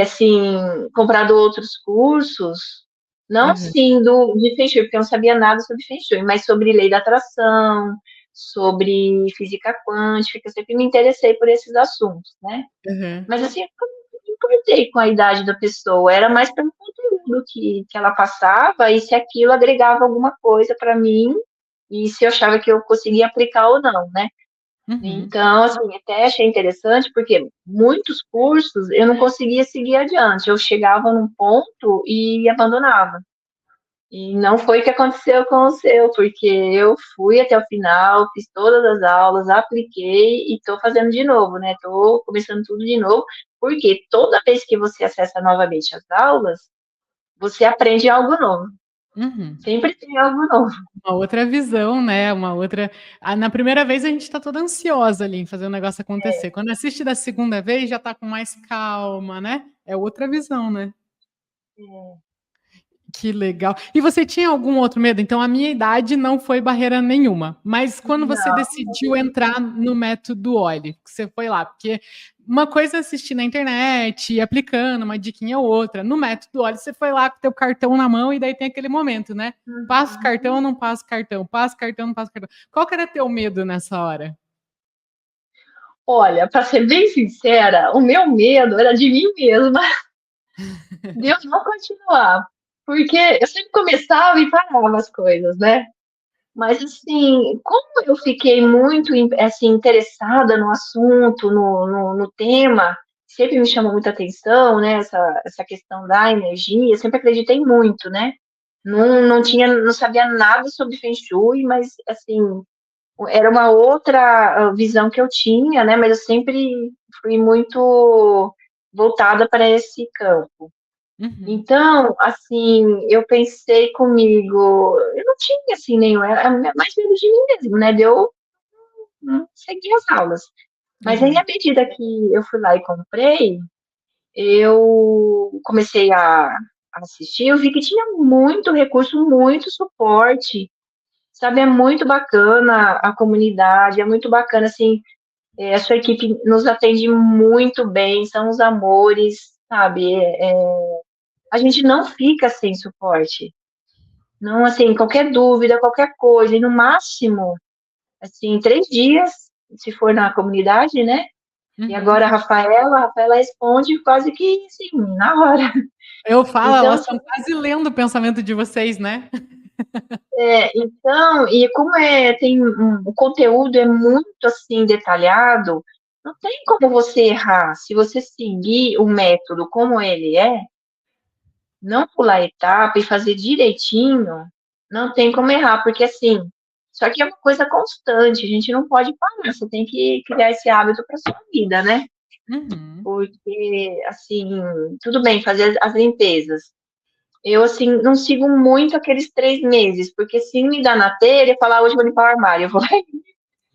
assim, comprado outros cursos, Não Aham, sim de Feng Shui, porque eu não sabia nada sobre Feng Shui, mas sobre lei da atração, sobre física quântica, que eu sempre me interessei por esses assuntos, né? aham. Mas assim, eu não me importei com a idade da pessoa, era mais pelo conteúdo que ela passava e se aquilo agregava alguma coisa para mim e se eu achava que eu conseguia aplicar ou não, né? Uhum. Então, assim, até achei interessante porque muitos cursos eu não conseguia seguir adiante. Eu chegava num ponto e abandonava. E não foi o que aconteceu com o seu, porque eu fui até o final, fiz todas as aulas, apliquei e estou fazendo de novo, né? Estou começando tudo de novo, porque toda vez que você acessa novamente as aulas, você aprende algo novo. Uhum. Sempre tem algo novo. Uma outra visão, né? Uma outra. Na primeira vez a gente está toda ansiosa ali em fazer o negócio acontecer. Quando assiste da segunda vez, já está com mais calma, né? É outra visão, né? Que legal. E você tinha algum outro medo? Então, a minha idade não foi barreira nenhuma. Mas quando você Não, decidiu entrar no método Oli, que você foi lá, porque uma coisa é assistir na internet, ir aplicando uma diquinha ou outra. No método Oli, você foi lá com o teu cartão na mão e daí tem aquele momento, né? Passa o cartão ou não passa o cartão? Passa o cartão ou não passa o cartão? Qual que era teu medo nessa hora? olha, para ser bem sincera, o meu medo era de mim mesma, de eu não continuar. Porque eu sempre começava e parava as coisas, né? Mas, assim, como eu fiquei muito assim, interessada no assunto, no tema, sempre me chamou muita atenção, né? Essa questão da energia, sempre acreditei muito, né? Não sabia nada sobre Feng Shui, mas, assim, era uma outra visão que eu tinha, né? Mas eu sempre fui muito voltada para esse campo. Uhum, Então, assim, eu pensei comigo, eu não tinha, assim, nenhum, era mais medo de mim mesmo, né, de eu não seguir as aulas. Mas aí, uhum, à medida que eu fui lá e comprei, eu comecei a assistir, eu vi que tinha muito recurso, muito suporte, sabe, é muito bacana a comunidade, é muito bacana, assim, a sua equipe nos atende muito bem, são os amores, sabe, a gente não fica sem suporte. Não, assim, qualquer dúvida, qualquer coisa, e no máximo, assim, 3 dias, se for na comunidade, né? E uhum. agora a Rafaela responde quase que, assim, na hora. Eu falo, Então, elas assim, estão quase lendo o pensamento de vocês, né? então, e como o conteúdo é muito, assim, detalhado, não tem como você errar. Se você seguir o método como ele é, não pular etapa e fazer direitinho, não tem como errar, porque assim, só que é uma coisa constante, a gente não pode parar, você tem que criar esse hábito para sua vida, né? Uhum. Porque, assim, tudo bem, fazer as limpezas. Eu, assim, não sigo muito aqueles 3 meses, porque se me dá na telha, falar, hoje eu vou limpar o armário, eu vou lá, sabe,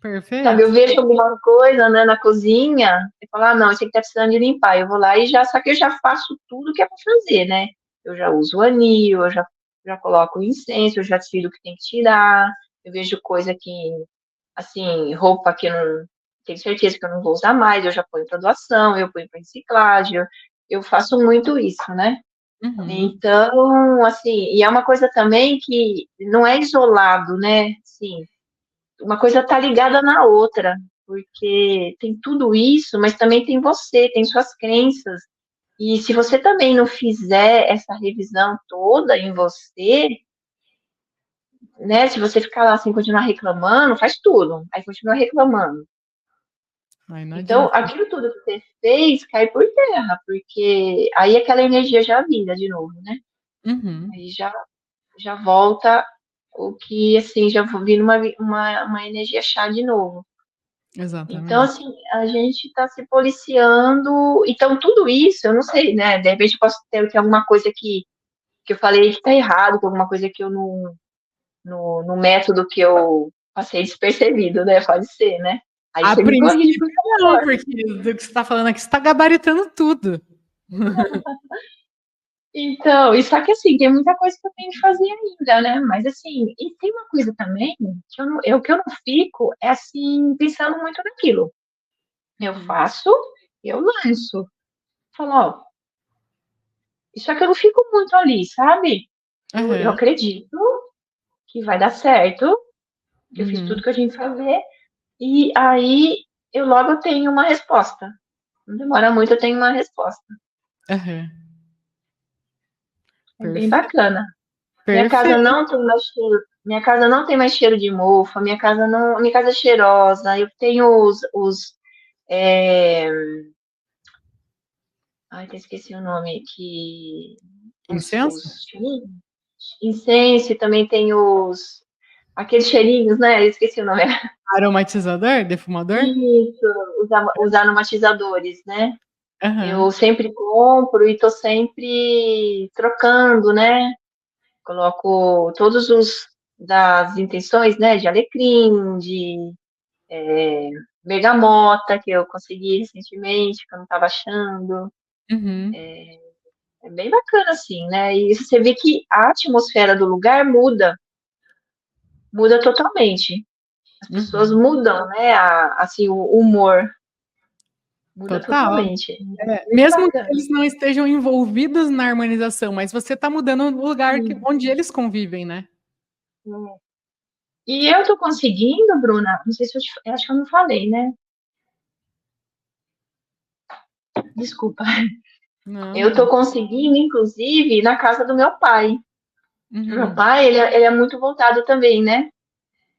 eu Perfeito. vejo alguma coisa, né, na cozinha, e falar, não, isso aqui tá precisando de limpar, eu vou lá e já, só que eu já faço tudo que é para fazer, né? Eu já uso o anil, já coloco o incenso, eu já tiro o que tem que tirar, eu vejo coisa que, assim, roupa que eu não tenho certeza que eu não vou usar mais, eu já ponho para doação, eu ponho para reciclagem, eu faço muito isso, né? Uhum. Então, assim, e é uma coisa também que não é isolado, né? Assim, uma coisa está ligada na outra, porque tem tudo isso, mas também tem você, tem suas crenças. E se você também não fizer essa revisão toda em você, né? Se você ficar lá assim, continuar reclamando, faz tudo, aí continua reclamando. Aí não Então, adianta. aquilo tudo que você fez cai por terra, porque aí aquela energia já vira de novo, né? Uhum. Aí já volta o que, assim, já vira uma energia chá de novo. Então, Exatamente. assim, a gente está se policiando. Então, tudo isso, eu não sei, né? De repente, eu posso ter alguma coisa que eu falei que está errado, com alguma coisa que eu não. No método que eu passei despercebido, né? Pode ser, né? Aí A você me corrige, princípio, por não, favor. porque do que você está falando aqui, você está gabaritando tudo. Então, e só que assim, tem muita coisa que eu tenho que fazer ainda, né? Mas assim, e tem uma coisa também que eu não fico é assim, pensando muito naquilo. Eu Uhum. faço, eu lanço. Falo, ó, só que eu não fico muito ali, sabe? Eu Aham. acredito que vai dar certo, que eu fiz tudo Uhum. que eu tinha que fazer, e aí eu logo tenho uma resposta. Não demora muito, eu tenho uma resposta. Aham. É bem Perfeito. bacana. Minha casa Perfeito. não tem mais cheiro, minha casa não tem mais cheiro de mofo, minha casa é cheirosa, eu tenho é, ai, até esqueci o nome, que Incenso? os cheirinhos, incenso, e também tem aqueles cheirinhos, né? Eu esqueci o nome. Aromatizador? Defumador? Isso, os aromatizadores, né? Eu Aham. sempre compro e tô sempre trocando, né? Coloco todos os das intenções, né? De alecrim, de bergamota, que eu consegui recentemente, que eu não estava achando. Uhum. É bem bacana, assim, né? E você vê que a atmosfera do lugar muda totalmente. As pessoas Uhum. mudam, né? Assim, o humor muda Total. totalmente. É, Muito mesmo que bacana. eles não estejam envolvidos na harmonização, mas você está mudando o lugar Sim. onde eles convivem, né? E eu tô conseguindo, Bruna, não sei se eu acho que eu não falei, né? Desculpa. Não, Eu tô não. conseguindo, inclusive, na casa do meu pai. Meu Uhum. pai, ele é muito voltado também, né?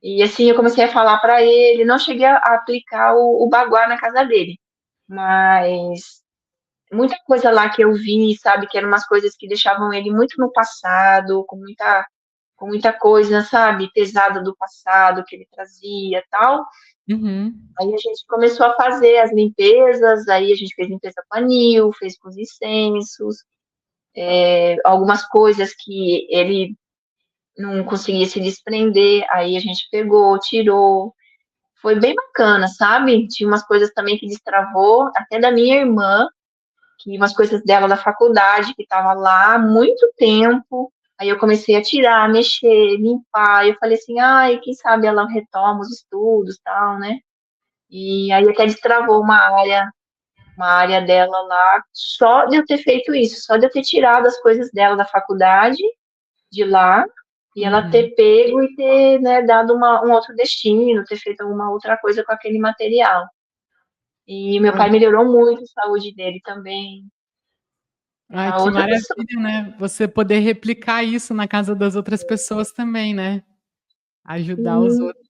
E assim, eu comecei a falar para ele, não cheguei a aplicar o baguá na casa dele, mas muita coisa lá que eu vi, sabe, que eram umas coisas que deixavam ele muito no passado, com muita coisa, sabe, pesada do passado que ele trazia, tal. Uhum. Aí a gente começou a fazer as limpezas, aí a gente fez limpeza com anil, fez com os incensos, algumas coisas que ele não conseguia se desprender, aí a gente pegou, tirou. Foi bem bacana, sabe? Tinha umas coisas também que destravou, até da minha irmã, que umas coisas dela da faculdade, que estava lá há muito tempo. Aí eu comecei a tirar, mexer, limpar. Eu falei assim, ai, quem sabe ela retoma os estudos, tal, né? E aí até destravou uma área dela lá, só de eu ter feito isso, só de eu ter tirado as coisas dela da faculdade, de lá, e ela Uhum. ter pego e ter, né, dado um outro destino, ter feito alguma outra coisa com aquele material. E meu pai Olha, melhorou muito a saúde dele também. ai, Tá que outra pessoa. maravilha, né? Você poder replicar isso na casa das outras pessoas também, né? Ajudar os Sim. outros.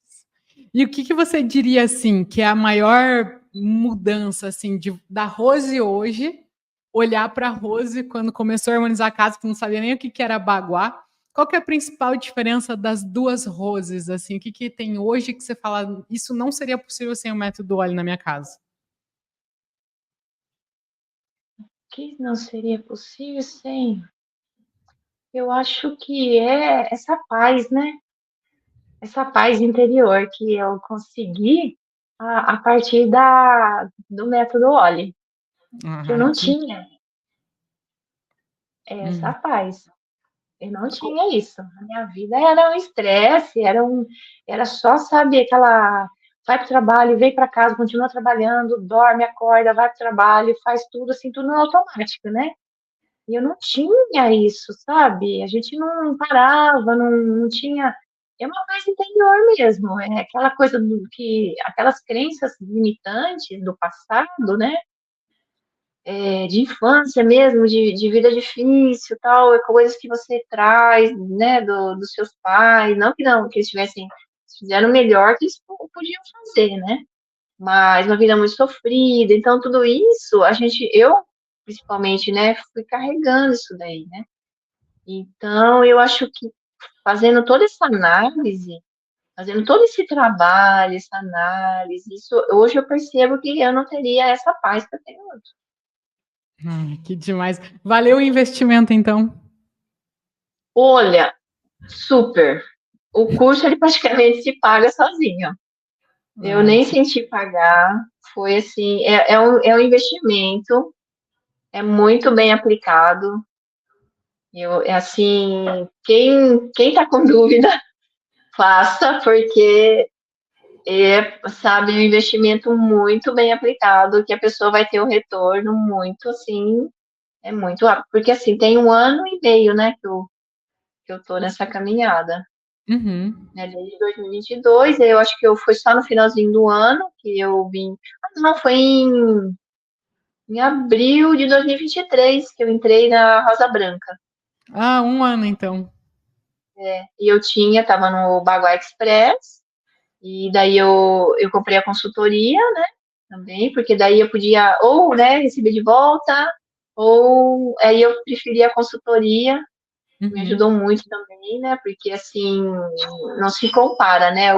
E o que que você diria assim, que é a maior mudança assim da Rose hoje, olhar para a Rose quando começou a harmonizar a casa, que não sabia nem o que que era baguá? Qual que é a principal diferença das duas Roses assim? O que que tem hoje que você fala, isso não seria possível sem o método óleo na minha casa? Que não seria possível sem. Eu acho que é essa paz, né? Essa paz interior que eu consegui a partir do método Oli, que eu Ah, não que tinha essa hum, paz. Eu não tinha isso. A minha vida era um estresse, era só, sabe, aquela vai para o trabalho, vem para casa, continua trabalhando, dorme, acorda, vai para o trabalho, faz tudo assim, tudo no automático, né? E eu não tinha isso, sabe? A gente não parava, não tinha. É uma paz interior mesmo, é aquela coisa aquelas crenças limitantes do passado, né? De infância mesmo, de vida difícil, tal, coisas que você traz, né, dos seus pais, não, que eles tivessem, fizeram o melhor que eles podiam fazer, né? Mas uma vida muito sofrida, então tudo isso, eu, principalmente, né, fui carregando isso daí, né? Então, eu acho que fazendo toda essa análise, fazendo todo esse trabalho, essa análise, isso, hoje eu percebo que eu não teria essa paz que eu tenho hoje. que demais. Valeu o investimento então. Olha, super. O curso ele praticamente se paga sozinho. Eu Ai, nem que senti pagar. Foi assim, é um investimento, é muito bem aplicado. É assim, quem tá com dúvida, faça, porque sabe, um investimento muito bem aplicado, que a pessoa vai ter um retorno muito assim, é muito rápido. Porque assim, tem 1 ano e meio, né, que que eu tô nessa caminhada, Uhum. né? Desde 2022, eu acho que foi só no finalzinho do ano que eu vim. Ah, não, foi em abril de 2023 que eu entrei na Rosa Branca. Ah, um ano então. E eu tava no Bagua Express, e daí eu comprei a consultoria, né? Também, porque daí eu podia ou, né, receber de volta, ou aí eu preferia a consultoria, me Uhum. ajudou muito também, né? Porque assim, não se compara, né?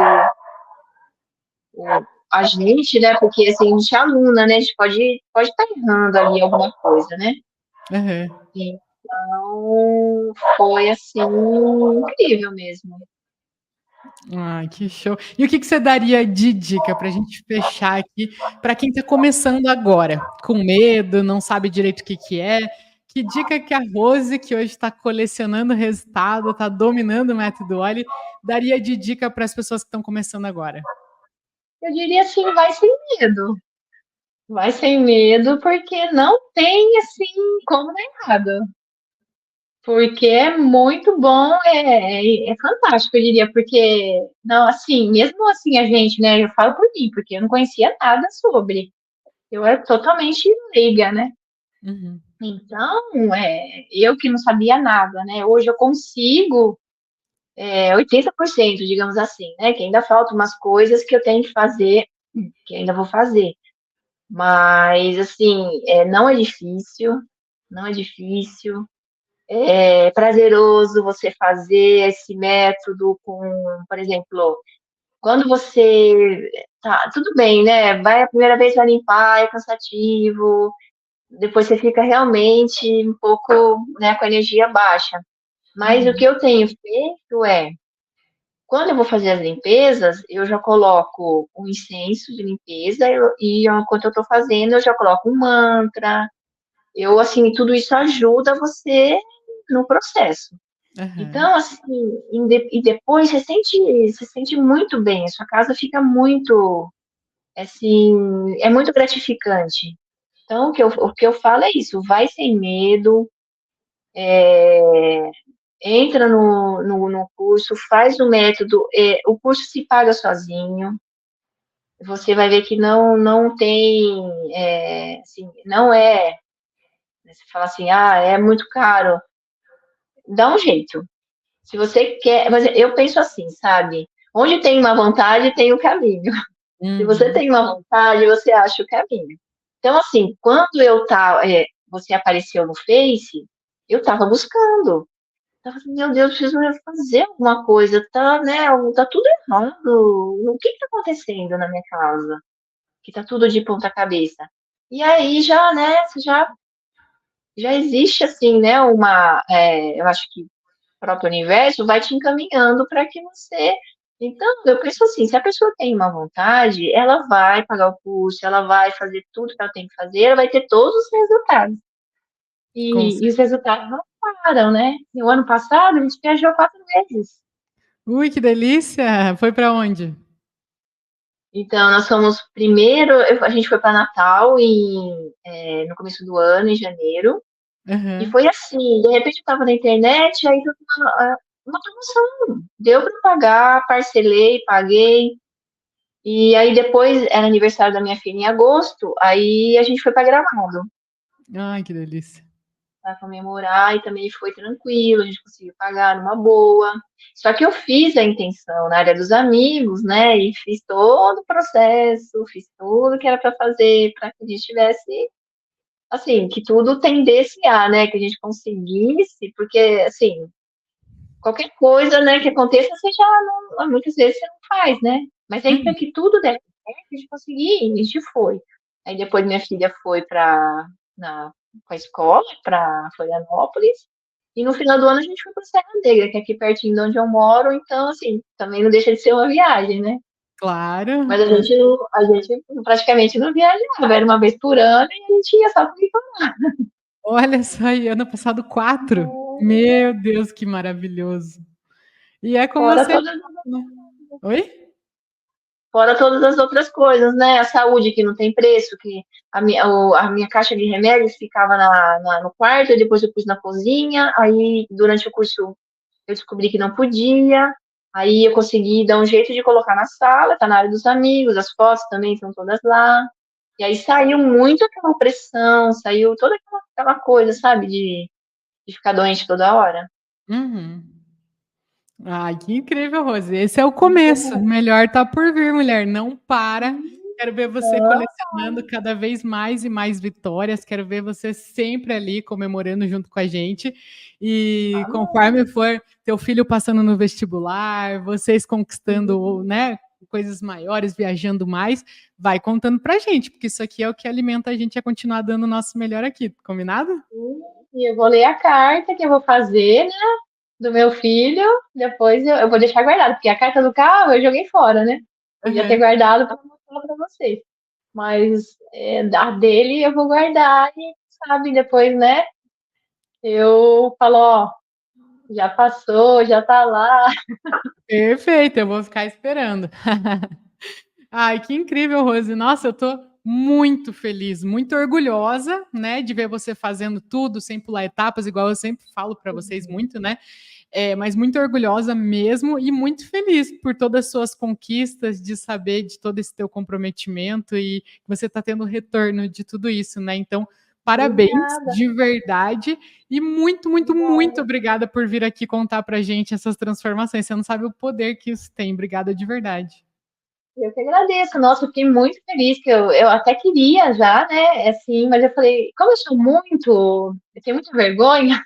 A gente, né? Porque assim, a gente é aluna, né? A gente pode estar errando ali alguma coisa, né? Uhum. Então, foi assim, incrível mesmo. Ai, que show. E o que você daria de dica para a gente fechar aqui, para quem está começando agora, com medo, não sabe direito o que que é? Que dica que a Rose, que hoje está colecionando resultado, está dominando o método Oli, daria de dica para as pessoas que estão começando agora? Eu diria assim, vai sem medo. Vai sem medo, porque não tem assim como dar errado. Porque é muito bom, é fantástico, eu diria, porque, não, assim, mesmo assim a gente, né, eu falo por mim, porque eu não conhecia nada sobre, eu era totalmente leiga, né, Uhum. então, eu que não sabia nada, né, hoje eu consigo, 80%, digamos assim, né, que ainda faltam umas coisas que eu tenho que fazer, que ainda vou fazer, mas, assim, não é difícil, não é difícil, é prazeroso você fazer esse método com, por exemplo, quando você tá, tudo bem, né? Vai a primeira vez vai limpar, é cansativo, depois você fica realmente um pouco, né, com a energia baixa. Mas o que Uhum. eu tenho feito quando eu vou fazer as limpezas, eu já coloco um incenso de limpeza enquanto eu estou fazendo, eu já coloco um mantra. Eu, assim, tudo isso ajuda você no processo. Aham. Então, assim, e depois você sente muito bem, a sua casa fica muito, assim, é muito gratificante. Então, o que eu falo é isso, vai sem medo, entra no curso, faz o método, o curso se paga sozinho, você vai ver que não tem, assim, não é, você fala assim, ah, é muito caro, dá um jeito. Se você quer, mas eu penso assim, sabe? Onde tem uma vontade, tem o caminho. Se você Uhum. tem uma vontade, você acha o caminho. Então, assim, quando você apareceu no Face, eu tava buscando. Tava assim, meu Deus, preciso fazer alguma coisa, tá, né? Tá tudo errado. O que que tá acontecendo na minha casa? Que tá tudo de ponta cabeça. E aí já, né, já existe assim, né, eu acho que o próprio universo vai te encaminhando para que você. Então, eu penso assim, se a pessoa tem uma vontade, ela vai pagar o curso, ela vai fazer tudo que ela tem que fazer, ela vai ter todos os resultados. Com E os resultados não param, né? No ano passado, a gente viajou 4 vezes. Ui, que delícia! Foi para onde? Então, nós fomos primeiro, a gente foi para Natal no começo do ano, em janeiro. E Aham. foi assim, de repente eu estava na internet, aí eu uma promoção. Deu para pagar, parcelei, paguei. E aí depois era aniversário da minha filha em agosto, aí a gente foi para Gramado Ai, que delícia. para comemorar e também foi tranquilo, a gente conseguiu pagar numa boa. Só que eu fiz a intenção na área dos amigos, né? E fiz todo o processo, fiz tudo que era para fazer para que a gente tivesse assim, que tudo tendesse a, né, que a gente conseguisse, porque assim, qualquer coisa, né, que aconteça, você já não, muitas vezes você não faz, né? Mas aí para Uhum. que tudo desse certo, a gente conseguia e a gente foi. Aí depois minha filha foi para a escola, para Florianópolis, e no final do ano a gente foi para Serra Negra, que é aqui pertinho de onde eu moro, então assim, também não deixa de ser uma viagem, né? Claro. Mas a gente praticamente não viajava, era uma vez por ano e a gente ia só para Olha só aí, ano passado 4. Meu Deus, que maravilhoso. E é como fora você todas disse, né. Oi? Fora todas as outras coisas, né? A saúde que não tem preço, que a minha caixa de remédios ficava no quarto, e depois eu pus na cozinha, aí durante o curso eu descobri que não podia. Aí eu consegui dar um jeito de colocar na sala, tá na área dos amigos, as fotos também estão todas lá. E aí saiu muito aquela pressão, saiu toda aquela coisa, sabe, de ficar doente toda hora. Uhum. Ai, que incrível, Rose. Esse é o começo. Melhor tá por vir, mulher. Não para. Quero ver você Não, colecionando cada vez mais e mais vitórias. Quero ver você sempre ali comemorando junto com a gente. E amém. conforme for teu filho passando no vestibular, vocês conquistando, né, coisas maiores, viajando mais, vai contando pra gente, porque isso aqui é o que alimenta a gente a continuar dando o nosso melhor aqui. Combinado? E eu vou ler a carta que eu vou fazer, né, do meu filho. Depois eu vou deixar guardado, porque a carta do carro eu joguei fora, né? Podia ter Uhum. guardado para mostrar para vocês. Mas a dele eu vou guardar e, sabe, depois, né? Eu falo, ó, já passou, já tá lá. Perfeito, eu vou ficar esperando. Ai, que incrível, Rose. Nossa, eu tô muito feliz, muito orgulhosa, né, de ver você fazendo tudo sem pular etapas, igual eu sempre falo para vocês muito, né? Mas muito orgulhosa mesmo e muito feliz por todas as suas conquistas, de saber de todo esse teu comprometimento e que você está tendo retorno de tudo isso, né? Então, parabéns Obrigada, de verdade e muito, muito, muito obrigada. obrigada por vir aqui contar pra gente essas transformações. Você não sabe o poder que isso tem. Obrigada de verdade. Eu que agradeço. Nossa, eu fiquei muito feliz, que eu até queria já, né? Assim, mas eu falei, como eu sou muito, eu tenho muita vergonha.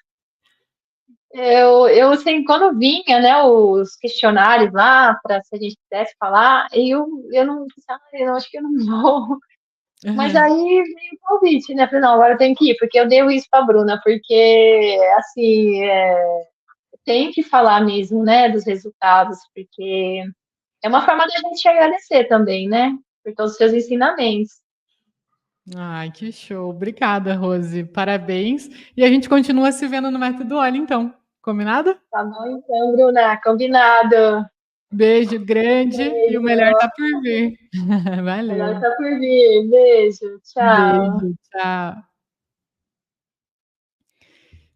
Eu assim, quando vinha, né, os questionários lá, para se a gente pudesse falar, eu não, eu acho que eu não vou. Mas Uhum. aí veio o convite, né? Falei, não, agora eu tenho que ir, porque eu devo isso para a Bruna, porque, assim, tem que falar mesmo, né, dos resultados, porque é uma forma da gente te agradecer também, né, por todos os seus ensinamentos. Ai, que show. Obrigada, Rose. Parabéns. E a gente continua se vendo no Método Olha, então. Combinado? Tá bom, então, Bruna, combinado. Beijo grande e o melhor Beijo. tá por vir. Melhor Valeu. tá por vir. Beijo. Tchau. Beijo, tchau.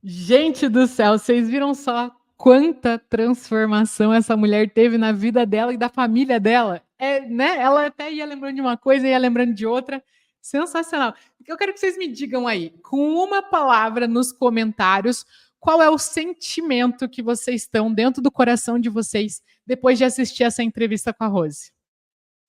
Gente do céu, vocês viram só quanta transformação essa mulher teve na vida dela e da família dela? Né? Ela até ia lembrando de uma coisa, ia lembrando de outra. Sensacional. Eu quero que vocês me digam aí, com uma palavra nos comentários, qual é o sentimento que vocês estão dentro do coração de vocês depois de assistir essa entrevista com a Rose.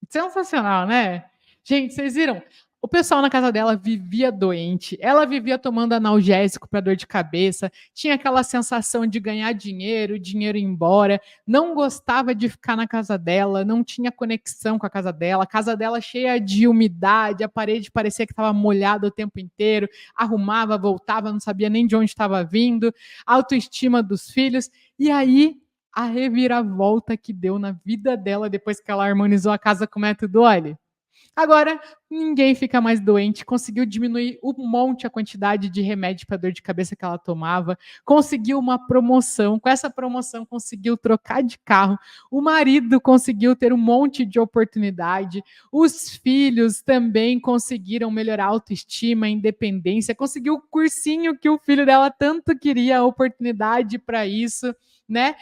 Sensacional, né? Gente, vocês viram? O pessoal na casa dela vivia doente, ela vivia tomando analgésico para dor de cabeça, tinha aquela sensação de ganhar dinheiro, dinheiro ir embora, não gostava de ficar na casa dela, não tinha conexão com a casa dela cheia de umidade, a parede parecia que estava molhada o tempo inteiro, arrumava, voltava, não sabia nem de onde estava vindo, autoestima dos filhos, e aí a reviravolta que deu na vida dela depois que ela harmonizou a casa com o método Olhe. Agora, ninguém fica mais doente, conseguiu diminuir um monte a quantidade de remédio para dor de cabeça que ela tomava, conseguiu uma promoção, com essa promoção conseguiu trocar de carro, o marido conseguiu ter um monte de oportunidade, os filhos também conseguiram melhorar a autoestima, a independência, conseguiu o cursinho que o filho dela tanto queria, a oportunidade para isso, né?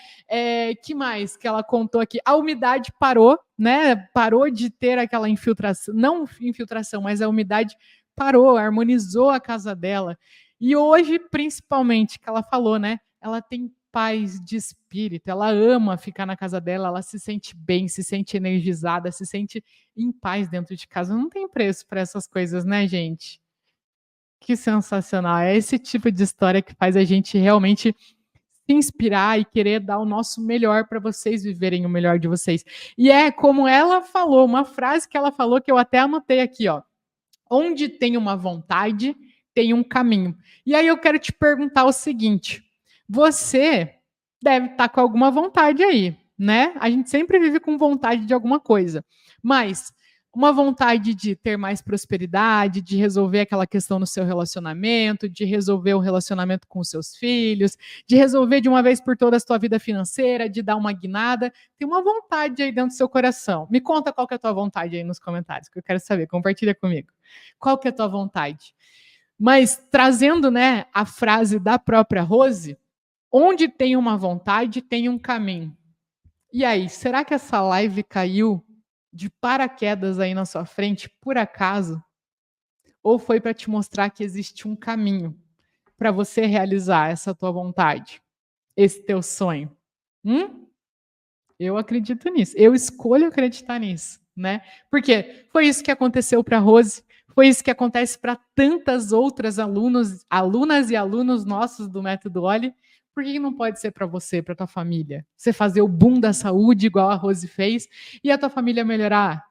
Que mais que ela contou aqui? A umidade parou, né? Parou de ter aquela infiltração, não infiltração, mas a umidade parou, harmonizou a casa dela. E hoje, principalmente, que ela falou, né? Ela tem paz de espírito, ela ama ficar na casa dela, ela se sente bem, se sente energizada, se sente em paz dentro de casa. Não tem preço para essas coisas, né, gente? Que sensacional. É esse tipo de história que faz a gente realmente se inspirar e querer dar o nosso melhor para vocês viverem o melhor de vocês. E é como ela falou, uma frase que ela falou que eu até anotei aqui, ó. Onde tem uma vontade, tem um caminho. E aí eu quero te perguntar o seguinte: você deve estar com alguma vontade aí, né? A gente sempre vive com vontade de alguma coisa, mas uma vontade de ter mais prosperidade, de resolver aquela questão no seu relacionamento, de resolver o relacionamento com os seus filhos, de resolver de uma vez por todas a sua vida financeira, de dar uma guinada. Tem uma vontade aí dentro do seu coração. Me conta qual que é a tua vontade aí nos comentários, que eu quero saber. Compartilha comigo. Qual que é a tua vontade? Mas trazendo, né, a frase da própria Rose, Onde tem uma vontade, tem um caminho. E aí, será que essa live caiu de paraquedas aí na sua frente, por acaso? Ou foi para te mostrar que existe um caminho para você realizar essa tua vontade, esse teu sonho? Hum? Eu acredito nisso. Eu escolho acreditar nisso, né? Porque foi isso que aconteceu para Rose, foi isso que acontece para tantas outras alunas e alunos nossos do Método Oli. Por que não pode ser para você, para tua família? Você fazer o boom da saúde igual a Rose fez e a tua família melhorar,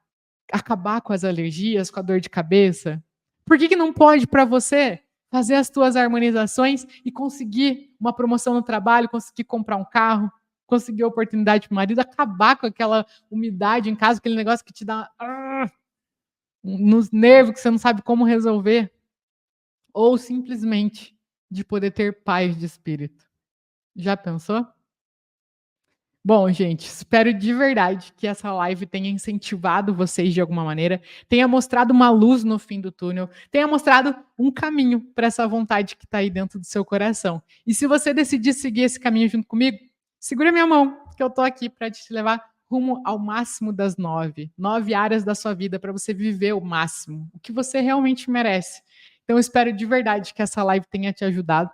acabar com as alergias, com a dor de cabeça? Por que não pode para você fazer as tuas harmonizações e conseguir uma promoção no trabalho, conseguir comprar um carro, conseguir oportunidade para o marido, acabar com aquela umidade em casa, aquele negócio que te dá nos nervos, que você não sabe como resolver, ou simplesmente de poder ter paz de espírito? Já pensou? Bom, gente, espero de verdade que essa live tenha incentivado vocês de alguma maneira, tenha mostrado uma luz no fim do túnel, tenha mostrado um caminho para essa vontade que está aí dentro do seu coração. E se você decidir seguir esse caminho junto comigo, segura minha mão, que eu estou aqui para te levar rumo ao máximo das 9 áreas da sua vida para você viver o máximo, o que você realmente merece. Então, eu espero de verdade que essa live tenha te ajudado.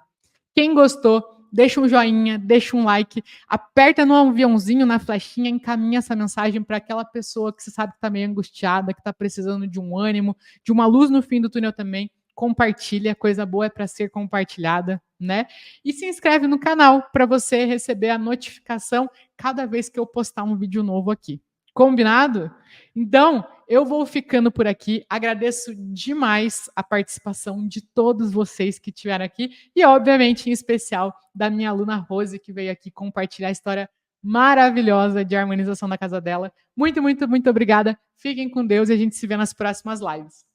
Quem gostou, deixa um joinha, deixa um like, aperta no aviãozinho, na flechinha, encaminha essa mensagem para aquela pessoa que você sabe que está meio angustiada, que está precisando de um ânimo, de uma luz no fim do túnel também. Compartilha, coisa boa é para ser compartilhada, né? E se inscreve no canal para você receber a notificação cada vez que eu postar um vídeo novo aqui. Combinado? Então, eu vou ficando por aqui. Agradeço demais a participação de todos vocês que estiveram aqui e, obviamente, em especial da minha aluna Rose, que veio aqui compartilhar a história maravilhosa de harmonização da casa dela. Muito, muito, muito obrigada. Fiquem com Deus e a gente se vê nas próximas lives.